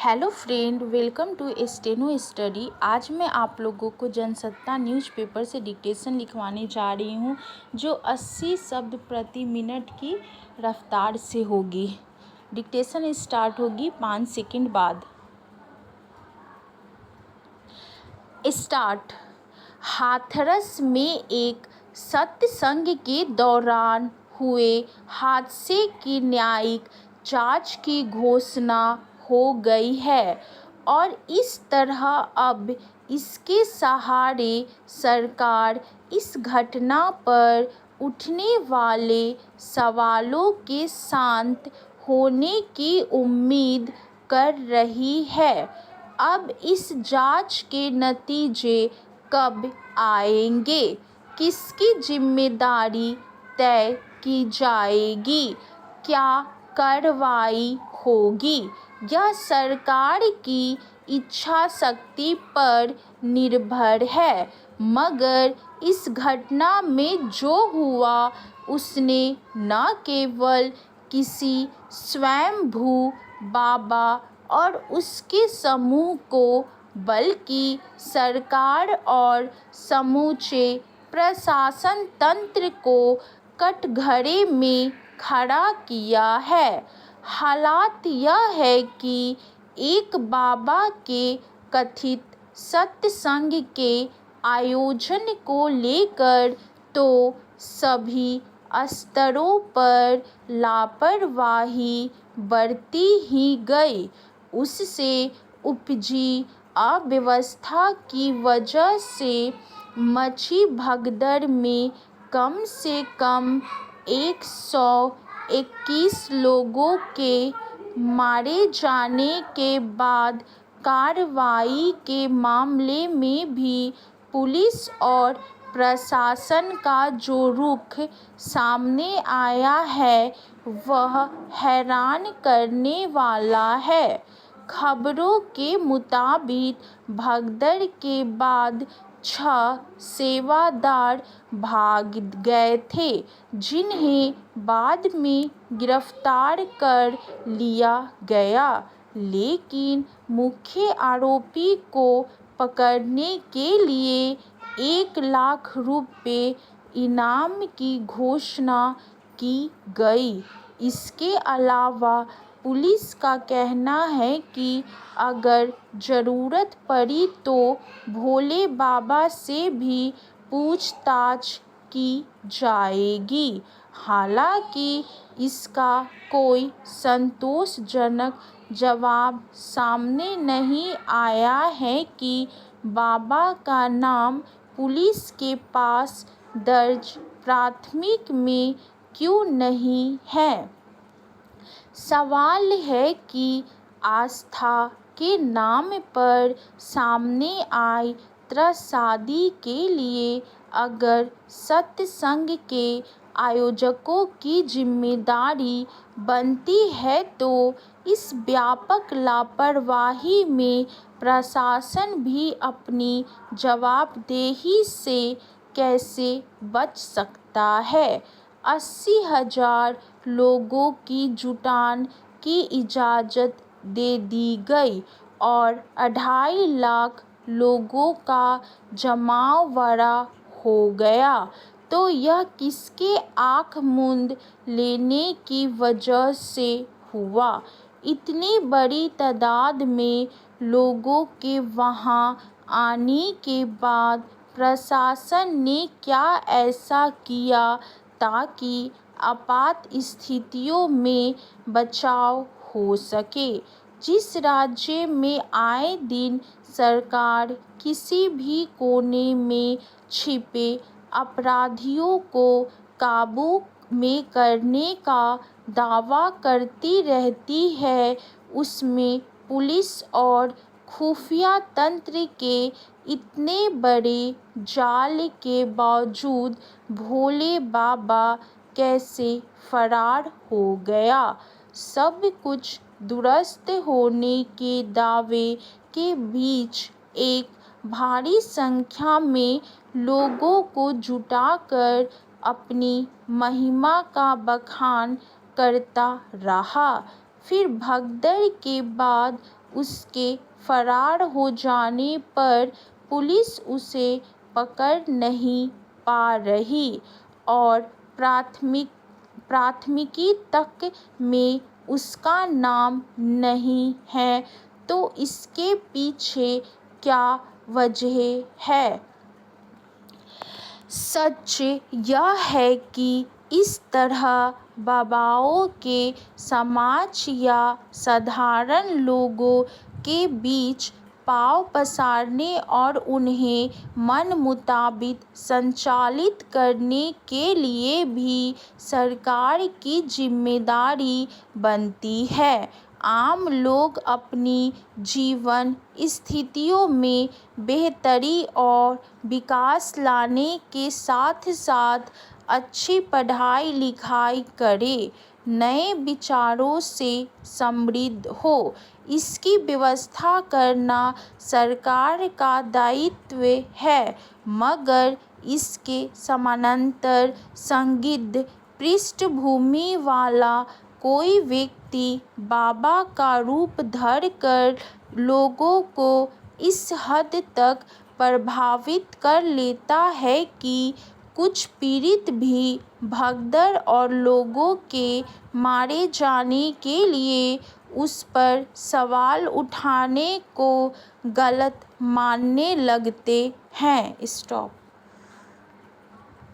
Hello friend, welcome to steno study. आज मैं आप लोगों को जनसत्ता न्यूज़पेपर से डिक्टेशन लिखवाने जा रही हूँ जो 80 शब्द प्रति मिनट की रफ्तार से होगी। डिक्टेशन स्टार्ट होगी 5 सेकंड बाद। स्टार्ट। हाथरस में एक सत्संग के दौरान हुए हादसे की न्यायिक जांच की घोषणा हो गई है और इस तरह अब इसके सहारे सरकार इस घटना पर उठने वाले सवालों के शांत होने की उम्मीद कर रही है। अब इस जांच के नतीजे कब आएंगे, किसकी जिम्मेदारी तय की जाएगी, क्या कार्रवाई होगी, यह सरकार की इच्छा शक्ति पर निर्भर है। मगर इस घटना में जो हुआ उसने न केवल किसी स्वयंभू बाबा और उसके समूह को बल्कि सरकार और समूचे प्रशासन तंत्र को कटघरे में खड़ा किया है। हालात यह है कि एक बाबा के कथित सत्संग के आयोजन को लेकर तो सभी स्तरों पर लापरवाही बरती ही गई। उससे उपजी अव्यवस्था की वजह से मची भगदड़ में कम से कम 121 लोगों के मारे जाने के बाद कार्रवाई के मामले में भी पुलिस और प्रशासन का जो रुख सामने आया है वह हैरान करने वाला है। खबरों के मुताबिक भगदड़ के बाद 6 सेवादार भाग गए थे, जिन्हें बाद में गिरफ्तार कर लिया गया, लेकिन मुख्य आरोपी को पकड़ने के लिए 1 लाख रुपए इनाम की घोषणा की गई। इसके अलावा पुलिस का कहना है कि अगर जरूरत पड़ी तो भोले बाबा से भी पूछताछ की जाएगी। हालांकि इसका कोई संतोषजनक जवाब सामने नहीं आया है कि बाबा का नाम पुलिस के पास दर्ज प्राथमिक में क्यों नहीं है। सवाल है कि आस्था के नाम पर सामने आई त्रासदी के लिए अगर सत्संग के आयोजकों की जिम्मेदारी बनती है तो इस व्यापक लापरवाही में प्रशासन भी अपनी जवाबदेही से कैसे बच सकता है। 80,000 लोगों की जुटान की इजाज़त दे दी गई और 2.5 लाख लोगों का जमावड़ा हो गया, तो यह किसके आँख मूंद लेने की वजह से हुआ। इतनी बड़ी तादाद में लोगों के वहां आने के बाद प्रशासन ने क्या ऐसा किया ताकि आपात स्थितियों में बचाव हो सके। जिस राज्य में आए दिन सरकार किसी भी कोने में छिपे अपराधियों को काबू में करने का दावा करती रहती है, उसमें पुलिस और खुफिया तंत्र के इतने बड़े जाल के बावजूद भोले बाबा कैसे फरार हो गया। सब कुछ दुरुस्त होने के दावे के बीच एक भारी संख्या में लोगों को जुटाकर अपनी महिमा का बखान करता रहा। फिर भगदड़ के बाद उसके फरार हो जाने पर पुलिस उसे पकड़ नहीं पा रही और प्राथमिकी तक में उसका नाम नहीं है, तो इसके पीछे क्या वजह है? सच यह है कि इस तरह बाबाओं के समाज या साधारण लोगों के बीच पाँव पसारने और उन्हें मन मुताबिक संचालित करने के लिए भी सरकार की जिम्मेदारी बनती है। आम लोग अपनी जीवन स्थितियों में बेहतरी और विकास लाने के साथ साथ अच्छी पढ़ाई लिखाई करें, नए विचारों से समृद्ध हो, इसकी व्यवस्था करना सरकार का दायित्व है। मगर इसके समानांतर संदिग्ध पृष्ठभूमि वाला कोई व्यक्ति बाबा का रूप धरकर लोगों को इस हद तक प्रभावित कर लेता है कि कुछ पीड़ित भी भगदड़ और लोगों के मारे जाने के लिए उस पर सवाल उठाने को गलत मानने लगते हैं। स्टॉप।